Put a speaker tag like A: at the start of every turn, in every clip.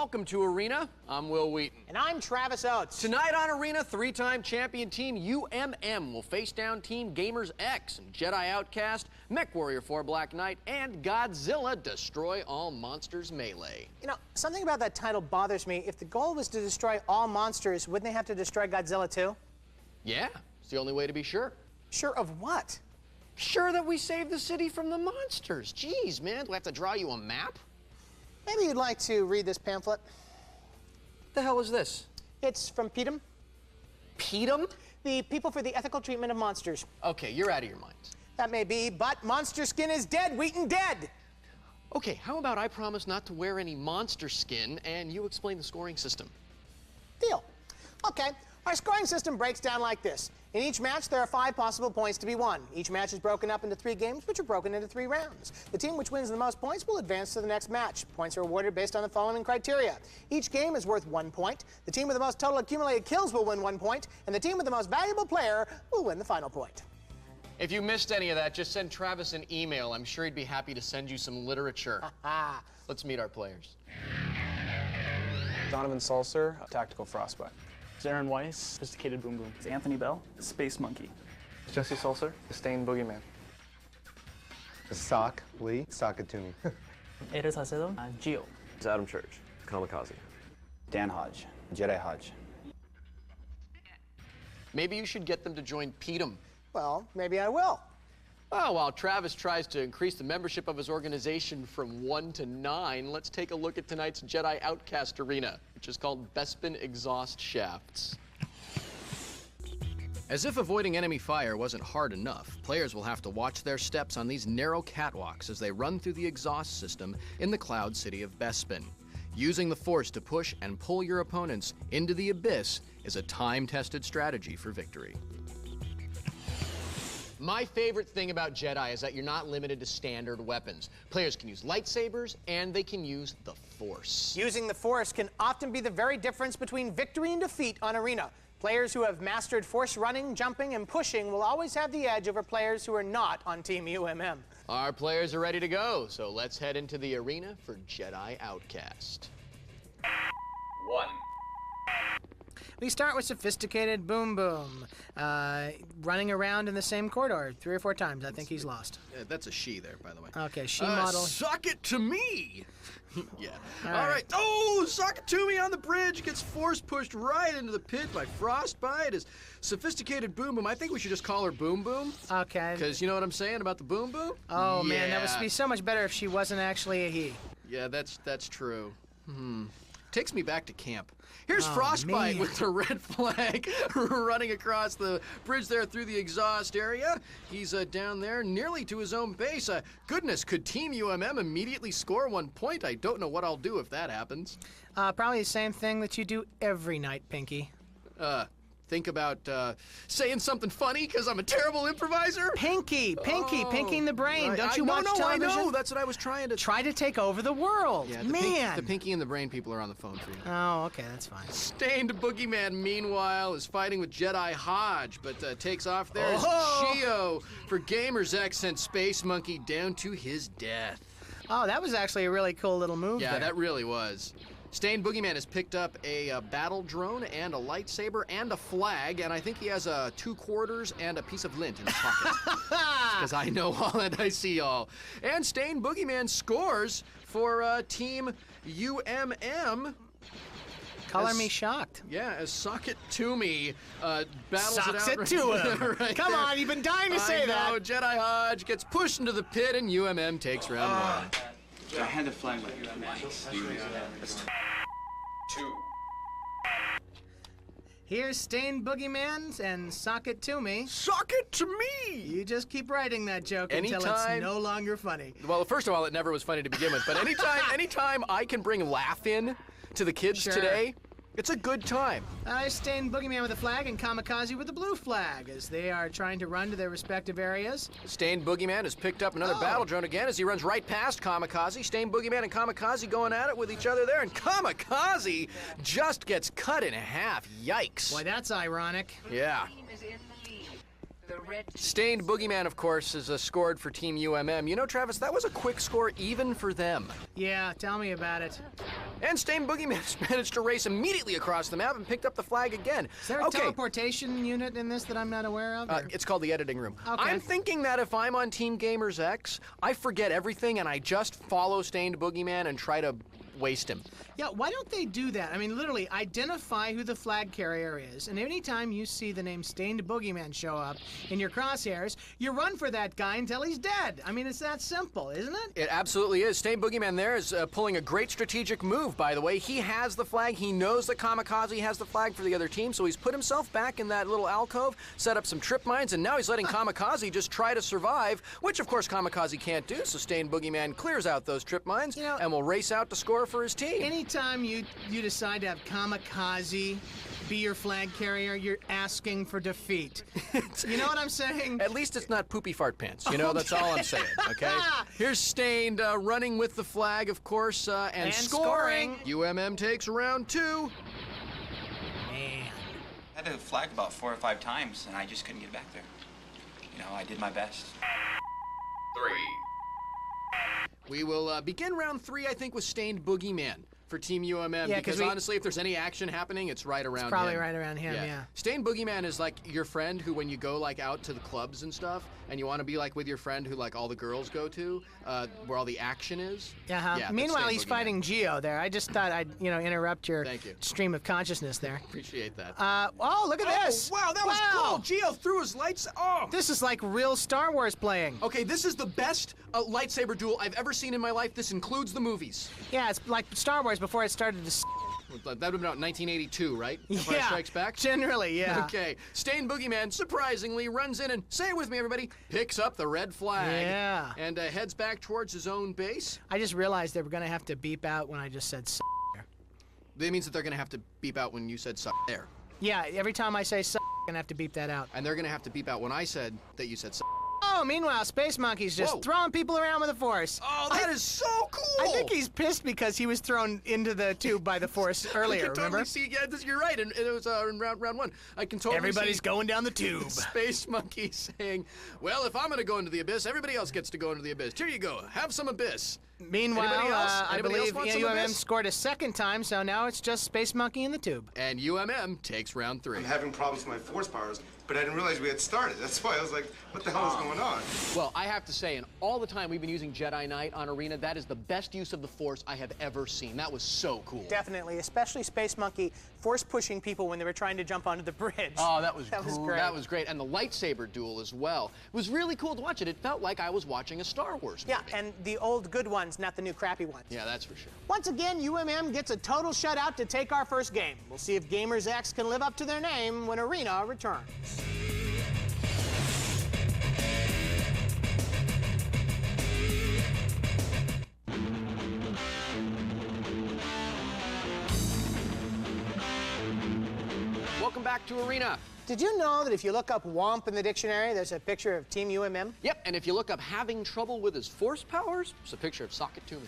A: welcome to Arena. I'm Will Wheaton.
B: And I'm Travis Oates.
A: Tonight on Arena, three-time champion team UMM will face down Team Gamers X and Jedi Outcast, Mechwarrior 4 Black Knight, and Godzilla Destroy All Monsters Melee.
B: You know, something about that title bothers me. If the goal was to destroy all monsters, wouldn't they have to destroy Godzilla too?
A: Yeah, it's the only way to be sure.
B: Sure of what?
A: Sure that we save the city from the monsters. Jeez, man, do I have to draw you a map?
B: Maybe you'd like to read this pamphlet.
A: What the hell is this?
B: It's from Wheaton.
A: Wheaton?
B: The People for the Ethical Treatment of Monsters.
A: Okay, you're out of your mind.
B: That may be, but monster skin is dead, Wheaton, dead!
A: Okay, how about I promise not to wear any monster skin and you explain the scoring system?
B: Deal. Okay, our scoring system breaks down like this. In each match, there are 5 possible points to be won. Each match is broken up into 3 games, which are broken into 3 rounds. The team which wins the most points will advance to the next match. Points are awarded based on the following criteria. Each game is worth 1 point. The team with the most total accumulated kills will win 1 point, and the team with the most valuable player will win the final point.
A: If you missed any of that, just send Travis an email. I'm sure he'd be happy to send you some literature. Let's meet our players.
C: Donovan Salser, Tactical Frostbite.
D: Aaron Weiss, Sophisticated Boom Boom. It's Anthony Bell, Space Monkey.
C: Jesse Salser, Stained Boogeyman.
E: Sock Lee, Sakatumi.
D: Eres Salcedo, Geo.
F: It's Adam Church, Kamikaze.
E: Dan Hodge, Jedi Hodge.
A: Maybe you should get them to join Wheaton.
B: Well, maybe I will.
A: Oh, while Travis tries to increase the membership of his organization from 1 to 9, let's take a look at tonight's Jedi Outcast Arena, which is called Bespin Exhaust Shafts. As if avoiding enemy fire wasn't hard enough, players will have to watch their steps on these narrow catwalks as they run through the exhaust system in the cloud city of Bespin. Using the Force to push and pull your opponents into the abyss is a time-tested strategy for victory. My favorite thing about Jedi is that you're not limited to standard weapons. Players can use lightsabers, and they can use the Force.
B: Using the Force can often be the very difference between victory and defeat on Arena. Players who have mastered Force running, jumping, and pushing will always have the edge over players who are not on Team UMM.
A: Our players are ready to go, so let's head into the arena for Jedi Outcast.
F: 1.
B: We start with Sophisticated Boom Boom, running around in the same corridor 3 or 4 times. I think he's lost.
A: That's a she there, by the way.
B: Okay, she model.
A: Suck it to me! Yeah.
B: All right.
A: Oh, suck it to me on the bridge. Gets force pushed right into the pit by Frostbite. Is Sophisticated Boom Boom. I think we should just call her Boom Boom.
B: Okay.
A: Because you know what I'm saying about the Boom Boom?
B: Oh, man, that would be so much better if she wasn't actually a he.
A: Yeah, that's true. Takes me back to camp. Here's Frostbite with the red flag running across the bridge there through the exhaust area. He's down there nearly to his own base. Goodness, could Team UMM immediately score 1 point? I don't know what I'll do if that happens.
B: Probably the same thing that you do every night, Pinky.
A: Think about saying something funny because I'm a terrible improviser?
B: Pinking the brain.
A: Right.
B: Don't you watch television?
A: I know. That's what I was trying to...
B: Try to take over the world.
A: Yeah,
B: Man.
A: the Pinky and the Brain people are on the phone for you.
B: Oh, okay, that's fine.
A: Stained Boogeyman, meanwhile, is fighting with Jedi Hodge, but takes off there as Geo for Gamers X sent Space Monkey down to his death.
B: Oh, that was actually a really cool little move
A: Yeah,
B: there.
A: that really was. Stained Boogeyman has picked up a battle drone and a lightsaber and a flag, and I think he has 2 quarters and a piece of lint in his pocket. Because I know all and I see all. And Stained Boogeyman scores for Team UMM.
B: Color me shocked.
A: Yeah, as Sock It To Me battles
B: Socks
A: it out.
B: it to him.
A: Right
B: Come
A: there.
B: on, you've been dying to say that.
A: I know, Jedi Hodge gets pushed into the pit, and UMM takes round 1.
G: I had the flag like
F: 2.
B: Here's Stained Boogeyman and Sock It To Me.
A: Sock it to me!
B: You just keep writing that joke until
A: Anytime-
B: it's no longer funny.
A: Well, first of all, it never was funny to begin with, but anytime I can bring laugh in to the kids today, it's a good time.
B: Stained Boogeyman with a flag and Kamikaze with a blue flag as they are trying to run to their respective areas.
A: Stained Boogeyman has picked up another battle drone again as he runs right past Kamikaze. Stained Boogeyman and Kamikaze going at it with each other there, and Kamikaze just gets cut in half. Yikes.
B: Boy, that's ironic.
A: Yeah. Stained Boogeyman, of course, is scored for Team UMM. You know, Travis, that was a quick score even for them.
B: Yeah, tell me about it.
A: And Stained Boogeyman managed to race immediately across the map and picked up the flag again.
B: Is there a teleportation unit in this that I'm not aware of?
A: It's called the editing room.
B: Okay.
A: I'm thinking that if I'm on Team Gamers X, I forget everything and I just follow Stained Boogeyman and try to waste him.
B: Yeah, why don't they do that? I mean, literally, identify who the flag carrier is, and anytime you see the name Stained Boogeyman show up in your crosshairs, you run for that guy until he's dead. I mean, it's that simple, isn't it?
A: It absolutely is. Stained Boogeyman there is pulling a great strategic move, by the way. He has the flag. He knows that Kamikaze has the flag for the other team, so he's put himself back in that little alcove, set up some trip mines, and now he's letting Kamikaze just try to survive, which, of course, Kamikaze can't do, so Stained Boogeyman clears out those trip mines and will race out to score for his team.
B: Anytime you decide to have Kamikaze be your flag carrier, you're asking for defeat. You know what I'm saying?
A: At least it's not poopy fart pants. You know, that's all I'm saying, okay? Here's Stained running with the flag, of course, and scoring. UMM takes round 2.
B: Man.
G: I had to flag about 4 or 5 times, and I just couldn't get back there. You know, I did my best.
F: 3.
A: We will begin round 3, I think, with Stained Boogeyman for Team UMM,
B: Yeah,
A: because honestly, if there's any action happening, it's right around him.
B: Probably right around him, yeah.
A: Stained Boogeyman is like your friend who, when you go like out to the clubs and stuff, and you want to be like with your friend who like all the girls go to, where all the action is.
B: Uh-huh.
A: Yeah,
B: Meanwhile,
A: that's
B: he's
A: Stained Boogeyman.
B: fighting Geo there. I just thought I'd, interrupt your
A: Thank you.
B: stream of consciousness there.
A: Appreciate that.
B: Oh, look at this!
A: Wow, that was cool! Geo threw his lights. Oh!
B: This is like real Star Wars playing.
A: Okay, this is the best lightsaber duel I've ever seen in my life. This includes the movies.
B: Yeah, it's like Star Wars before it started to.
A: That would have been about 1982, right? Empire
B: Yeah,
A: Strikes Back?
B: generally, yeah.
A: Okay. Stained Boogeyman, surprisingly, runs in and, say it with me, everybody, picks up the red flag.
B: Yeah.
A: And heads back towards his own base.
B: I just realized they were going to have to beep out when I just said there.
A: That means that they're going to have to beep out when you said suck there.
B: Yeah, every time I say I'm going to have to beep that out.
A: And they're going to have to beep out when I said that you said suck.
B: Oh, meanwhile, Space Monkey's just
A: Whoa.
B: throwing people around with the Force.
A: Oh, that is so cool!
B: I think he's pissed because he was thrown into the tube by the Force earlier,
A: I can
B: remember?
A: totally see, yeah, you're right, and it was in round 1. I can totally
B: Everybody's
A: see
B: going down the tube.
A: Space Monkey saying, well, if I'm going to go into the abyss, everybody else gets to go into the abyss. Here you go, have some abyss.
B: Meanwhile,
A: Anybody else?
B: I
A: Anybody else
B: believe
A: want some
B: UMM
A: abyss?
B: scored a second time, so now it's just Space Monkey in the tube.
A: And UMM takes round 3.
H: I'm having problems with my force powers, but I didn't realize we had started. That's why I was like, what the hell is going on?
A: Well, I have to say, in all the time we've been using Jedi Knight on Arena, that is the best use of the Force I have ever seen. That was so cool.
B: Definitely, especially Space Monkey force pushing people when they were trying to jump onto the bridge.
A: Oh, that was
B: great.
A: That was great. And the lightsaber duel as well. It was really cool to watch it. It felt like I was watching a Star Wars movie.
B: Yeah, and the old good ones, not the new crappy ones.
A: Yeah, that's for sure.
B: Once again, UMM gets a total shutout to take our first game. We'll see if Gamers X can live up to their name when Arena returns.
A: Welcome back to Arena.
B: Did you know that if you look up WOMP in the dictionary, there's a picture of Team UMM?
A: Yep, and if you look up having trouble with his Force powers, it's a picture of Sakatumi.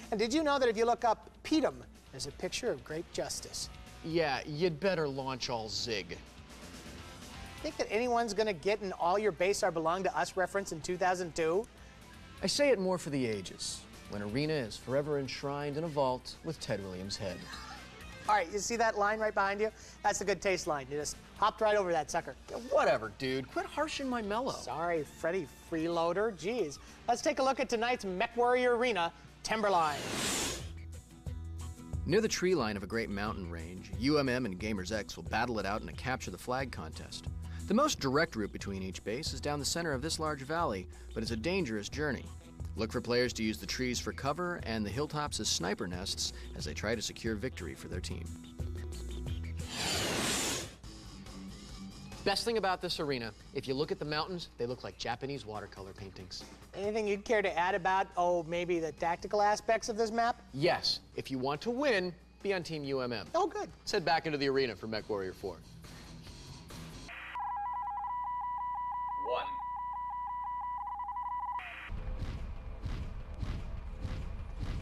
B: And did you know that if you look up Pedum, there's a picture of Great Justice?
A: Yeah, you'd better launch all Zig.
B: Think that anyone's gonna get an All Your Base Are Belong to Us reference in 2002?
A: I say it more for the ages, when Arena is forever enshrined in a vault with Ted Williams' head.
B: All right, you see that line right behind you? That's the good taste line. You just hopped right over that sucker.
A: Whatever, dude. Quit harshing my mellow.
B: Sorry, Freddie Freeloader. Jeez. Let's take a look at tonight's Mechwarrior Arena, Timberline.
A: Near the tree line of a great mountain range, UMM and Gamers X will battle it out in a capture the flag contest. The most direct route between each base is down the center of this large valley, but it's a dangerous journey. Look for players to use the trees for cover and the hilltops as sniper nests as they try to secure victory for their team. Best thing about this arena, if you look at the mountains, they look like Japanese watercolor paintings.
B: Anything you'd care to add about, maybe the tactical aspects of this map?
A: Yes, if you want to win, be on Team UMM.
B: Oh, good.
A: Let's head back into the arena for Mechwarrior 4.
F: 1.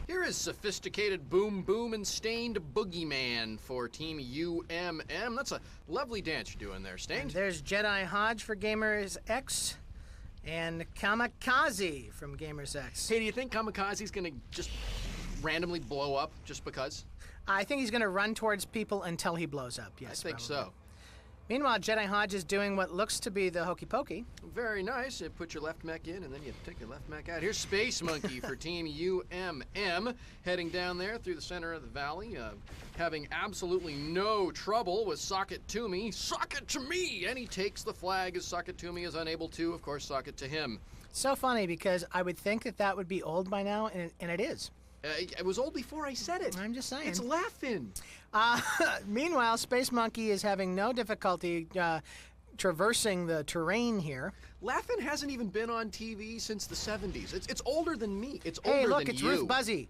A: Here is Sophisticated Boom Boom and Stained Boogeyman for Team UMM. That's a lovely dance you're doing there, Stained.
B: And there's Jedi Hodge for Gamers X, and Kamikaze from Gamers X.
A: Hey, do you think Kamikaze's gonna just randomly blow up just because?
B: I think he's going to run towards people until he blows up, yes.
A: I think
B: probably.
A: so.
B: Meanwhile, Jedi Hodge is doing what looks to be the hokey pokey.
A: Very nice. You put your left mech in, and then you take your left mech out. Here's Space Monkey for Team UMM, heading down there through the center of the valley, having absolutely no trouble with Sock It To Me. Sock it to me! And he takes the flag as Sock It To Me is unable to, of course, sock it to him.
B: So funny, because I would think that that would be old by now, and it is.
A: It was old before I said it.
B: I'm just saying.
A: It's laughing.
B: Meanwhile, Space Monkey is having no difficulty traversing the terrain here.
A: Laughing hasn't even been on TV since the 70s. It's older than me. It's older
B: Hey, look,
A: than
B: it's
A: you.
B: Ruth Buzzy.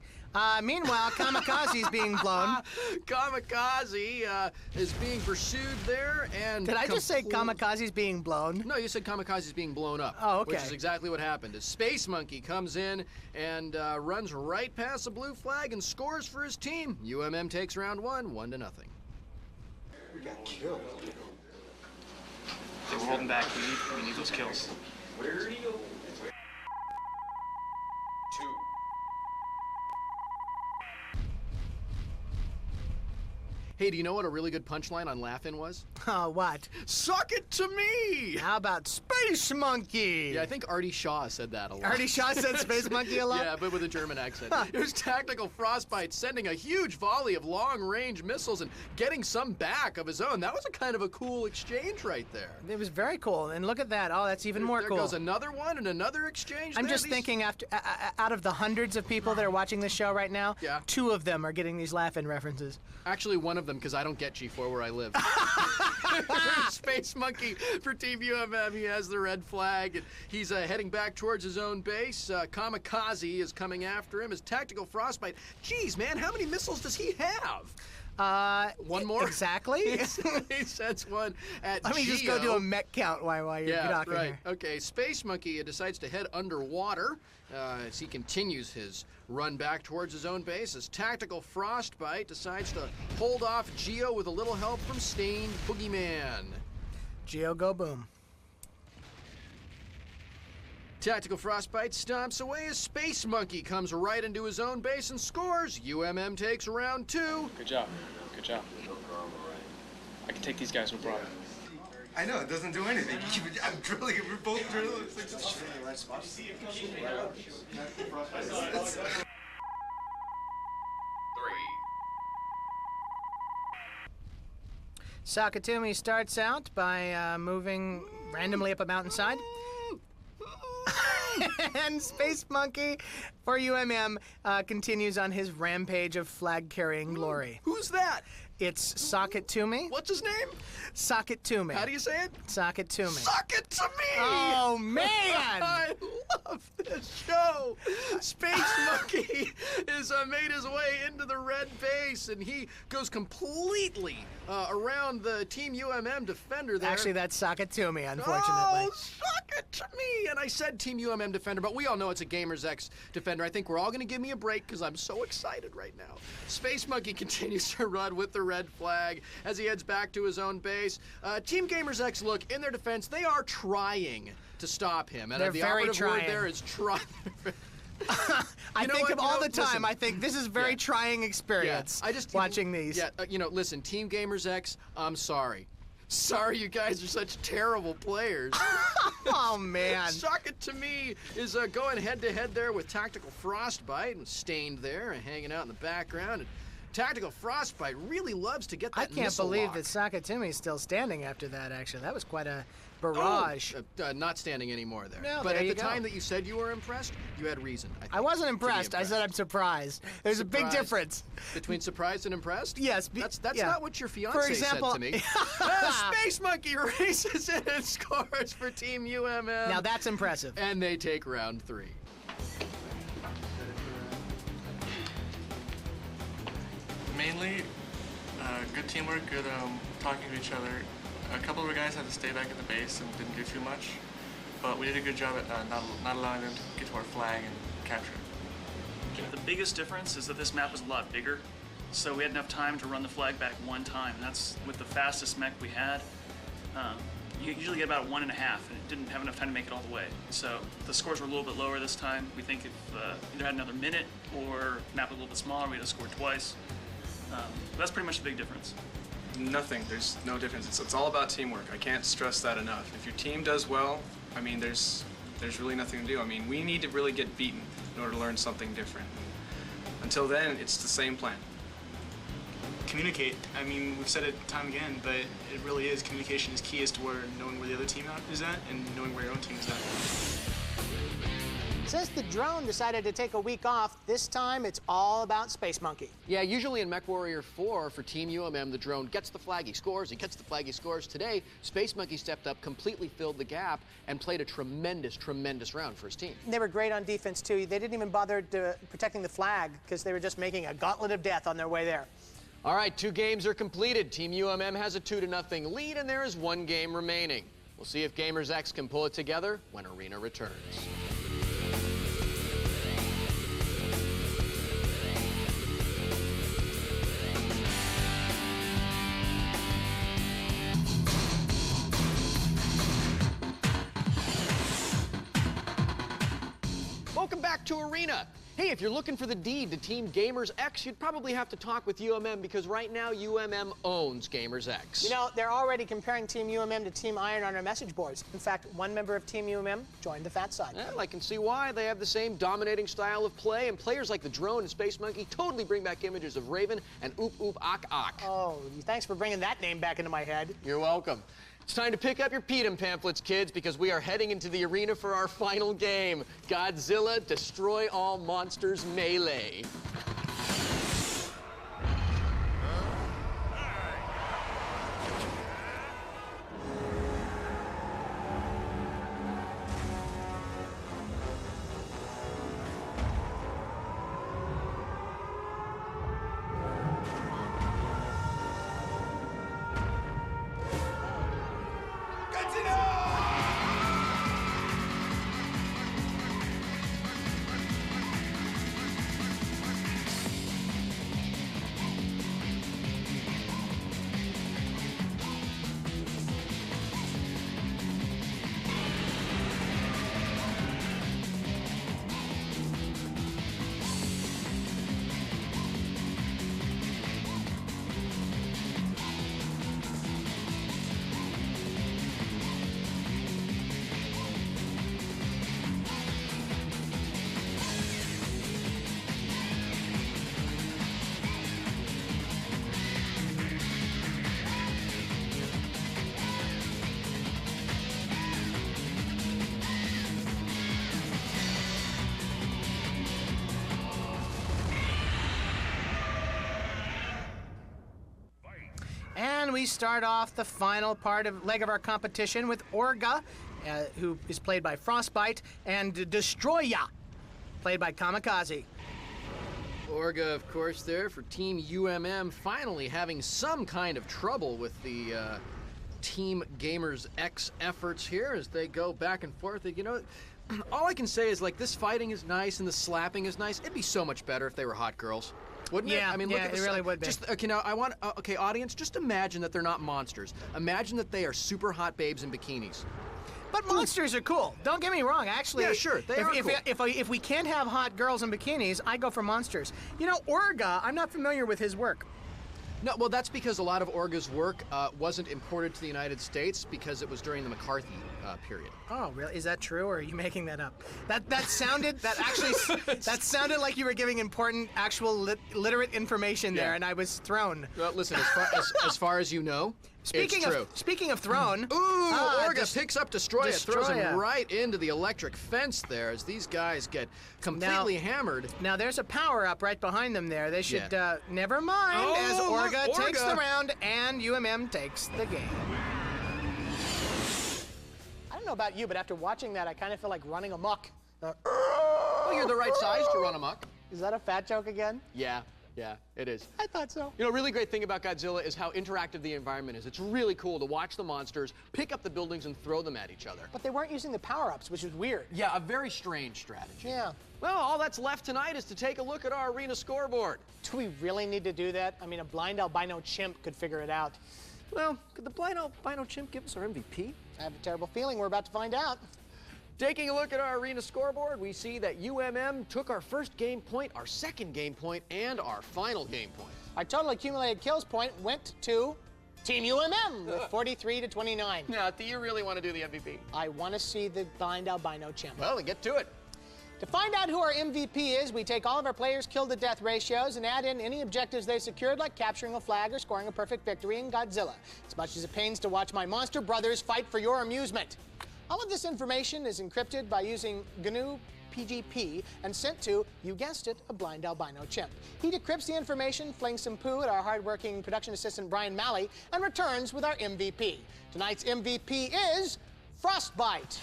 B: Meanwhile, Kamikaze is being blown.
A: Kamikaze is being pursued there, and
B: Did I just say Kamikaze is being blown?
A: No, you said Kamikaze is being blown up.
B: Oh, okay.
A: Which is exactly what happened. As Space Monkey comes in and runs right past the blue flag and scores for his team. UMM takes round 1, 1-0.
H: We got killed.
D: We're holding back. We need those kills.
F: 2.
A: Hey, do you know what a really good punchline on Laugh-In was?
B: What?
A: Suck it to me!
B: How about Space Monkey?
A: Yeah, I think Artie Shaw said that a lot.
B: Artie Shaw said Space Monkey a lot?
A: Yeah, but with a German accent. It was Tactical Frostbite sending a huge volley of long-range missiles and getting some back of his own. That was a kind of a cool exchange right there.
B: It was very cool, and look at that. Oh, that's even more
A: there
B: cool.
A: There goes another one and another exchange.
B: I'm
A: there.
B: just thinking, after out of the hundreds of people that are watching this show right now,
A: Yeah.
B: 2 of them are getting these Laugh-In references.
A: Actually, one of them, because I don't get G4 where I live. Space Monkey for Team UMM. He has the red flag, and he's heading back towards his own base. Kamikaze is coming after him. His Tactical Frostbite. Geez, man, how many missiles does he have? One more?
B: Exactly.
A: He sends one at
B: Let me just go do a mech count while you're talking
A: right.
B: here.
A: Okay, Space Monkey decides to head underwater as he continues his run back towards his own base. As Tactical Frostbite decides to hold off Geo with a little help from Stained Boogeyman.
B: Geo, go boom.
A: Tactical Frostbite stomps away as Space Monkey comes right into his own base and scores. UMM takes round 2.
C: Good job. Good job. I can take these guys, no problem.
H: I know, it doesn't do anything. I'm drilling it, we're both drilling. It's like just...
F: 3.
B: Sakatumi starts out by moving randomly up a mountainside. And Space Monkey for UMM continues on his rampage of flag-carrying glory.
A: Who's that?
B: It's Sock It To Me.
A: What's his name?
B: Sock It To Me.
A: How do you say it?
B: Sock It To Me.
A: Suck it to me!
B: Oh, man!
A: I love this show. Space Monkey is made his way into the red base, and he goes completely around the Team UMM defender there.
B: Actually, that's Sock It To Me, unfortunately.
A: Oh, suck it to me! And I said Team UMM defender, but we all know it's a Gamers X defender. I think we're all going to give me a break because I'm so excited right now. Space Monkey continues to run with the red flag as he heads back to his own base. Team Gamers X, look, in their defense, they are trying to stop him. And
B: They're
A: the
B: very
A: operative
B: trying.
A: word there is trying.
B: I
A: know
B: think
A: what?
B: of all the time,
A: Listen.
B: I think this is a very trying experience
A: I just
B: watching these.
A: Yeah, listen, Team Gamers X, I'm sorry. Sorry you guys are such terrible players.
B: Oh, man.
A: Suck It To Me is going head-to-head there with Tactical Frostbite and Stained there and hanging out in the background. And Tactical Frostbite really loves to get that
B: I can't
A: missile
B: believe
A: lock.
B: that Sakatumi is still standing after that, actually. That was quite a barrage.
A: Not standing anymore there.
B: No,
A: but
B: there
A: at
B: you
A: the
B: go.
A: time that you said you were impressed, you had reason.
B: I wasn't impressed. I said I'm surprised. There's a big
A: Surprised.
B: difference.
A: Between surprised and impressed?
B: Yes.
A: That's
B: yeah.
A: not what your fiance
B: For example,
A: said to me. Space Monkey races in and scores for Team UMM.
B: Now that's impressive.
A: And they take round 3.
I: Mainly, good teamwork, good talking to each other. A couple of our guys had to stay back at the base and didn't do too much, but we did a good job at not allowing them to get to our flag and capture it.
D: The biggest difference is that this map was a lot bigger, so we had enough time to run the flag back one time. And that's with the fastest mech we had. You usually get about 1.5, and it didn't have enough time to make it all the way. So the scores were a little bit lower this time. We think if either had another minute or map was a little bit smaller, we'd have scored twice. But that's pretty much the big difference.
I: Nothing. There's no difference. It's all about teamwork. I can't stress that enough. If your team does well, I mean, there's really nothing to do. I mean, we need to really get beaten in order to learn something different. Until then, it's the same plan.
J: Communicate. I mean, we've said it time again, but it really is. Communication is key as to where knowing where the other team is at and knowing where your own team is at.
B: Since the drone decided to take a week off, this time it's all about Space Monkey.
A: Yeah, usually in Mechwarrior 4 for Team UMM, the drone gets the flag, he scores, he gets the flag, he scores. Today, Space Monkey stepped up, completely filled the gap, and played a tremendous, tremendous round for his team.
B: They were great on defense, too. They didn't even bother protecting the flag because they were just making a gauntlet of death on their way there.
A: All right, 2 games are completed. Team UMM has a 2-0 lead, and there is 1 game remaining. We'll see if Gamers X can pull it together when Arena returns. Welcome back to Arena. Hey, if you're looking for the deed to Team Gamers X, you'd probably have to talk with UMM because right now UMM owns Gamers X.
B: You know, they're already comparing Team UMM to Team Iron on our message boards. In fact, one member of Team UMM joined the fat side.
A: Well, I can see why. They have the same dominating style of play, and players like the Drone and Space Monkey totally bring back images of Raven and Oop Oop Ak Ak.
B: Oh, thanks for bringing that name back into my head.
A: You're welcome. It's time to pick up your Wheaton pamphlets, kids, because we are heading into the arena for our final game, Godzilla Destroy All Monsters Melee.
B: And we start off the final leg of our competition with Orga, who is played by Frostbite, and Destroya, played by Kamikaze.
A: Orga, of course, there for Team UMM, finally having some kind of trouble with the Team Gamers X efforts here as they go back and forth. You know, all I can say is, like, this fighting is nice and the slapping is nice. It'd be so much better if they were hot girls. Wouldn't it? I mean, look at
B: it really would be.
A: Just, okay, now I want, okay, audience, just imagine that they're not monsters. Imagine that they are super hot babes in bikinis.
B: But monsters are cool. Don't get me wrong. Actually,
A: yeah, sure, they are cool.
B: If we can't have hot girls in bikinis, I go for monsters. You know, Orga, I'm not familiar with his work.
A: No, well, that's because a lot of Orga's work wasn't imported to the United States because it was during the McCarthy period.
B: Oh, really? Is that true, or are you making that up? That sounded like you were giving important, actual literate information there, and I was thrown.
A: Well, listen, as far as you know, it's true.
B: Speaking of thrown,
A: Orga picks up Destroya, throws him right into the electric fence there as these guys get completely hammered.
B: Now there's a power-up right behind them there. They should never mind as Orga takes the round and UMM takes the game. I don't know about you, but after watching that, I kind of feel like running amok.
A: Well, you're the right size to run amok.
B: Is that a fat joke again?
A: Yeah, it is.
B: I thought so.
A: You know, a really great thing about Godzilla is how interactive the environment is. It's really cool to watch the monsters pick up the buildings and throw them at each other.
B: But they weren't using the power-ups, which is weird.
A: Yeah, a very strange strategy.
B: Yeah.
A: Well, all that's left tonight is to take a look at our arena scoreboard.
B: Do we really need to do that? I mean, a blind albino chimp could figure it out.
A: Well, could the blind albino chimp give us our MVP?
B: I have a terrible feeling we're about to find out.
A: Taking a look at our arena scoreboard, we see that UMM took our first game point, our second game point, and our final game point.
B: Our total accumulated kills point went to Team UMM with 43 to 29.
A: Now, do you really want to do the MVP?
B: I want to see the blind albino chimp.
A: Well, then get to it.
B: To find out who our MVP is, we take all of our players' kill-to-death ratios and add in any objectives they secured, like capturing a flag or scoring a perfect victory in Godzilla. As much as it pains to watch my monster brothers fight for your amusement. All of this information is encrypted by using GNU PGP and sent to, you guessed it, a blind albino chimp. He decrypts the information, flings some poo at our hardworking production assistant Brian Malley, and returns with our MVP. Tonight's MVP is Frostbite.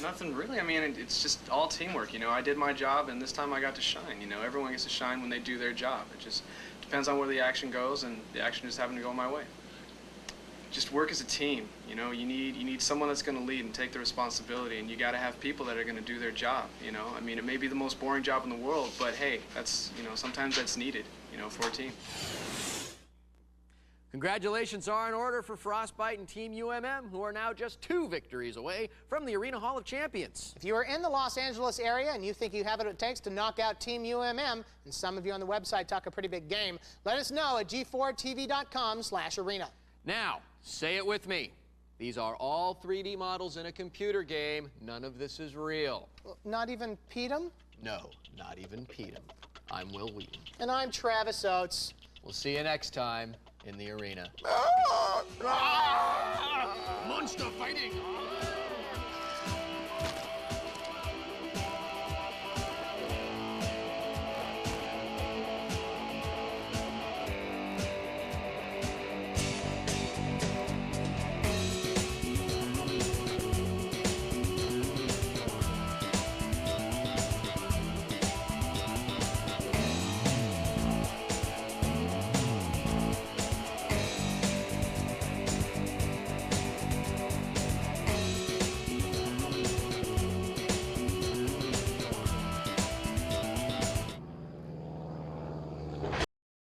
I: Nothing really. I mean, it's just all teamwork, you know. I did my job, and this time I got to shine, you know. Everyone gets to shine when they do their job. It just depends on where the action goes, and the action just happened to go my way. Just work as a team, you know. You need someone that's going to lead and take the responsibility, and you got to have people that are going to do their job, you know. I mean, it may be the most boring job in the world, but hey, that's, you know, sometimes that's needed, you know, for a team.
A: Congratulations are in order for Frostbite and Team UMM, who are now just 2 victories away from the Arena Hall of Champions.
B: If you are in the Los Angeles area and you think you have what it takes to knock out Team UMM, and some of you on the website talk a pretty big game, let us know at g4tv.com/arena.
A: Now, say it with me. These are all 3D models in a computer game. None of this is real.
B: Not even Petum?
A: No, not even Petum. I'm Will Wheaton.
B: And I'm Travis Oates.
A: We'll see you next time in the arena.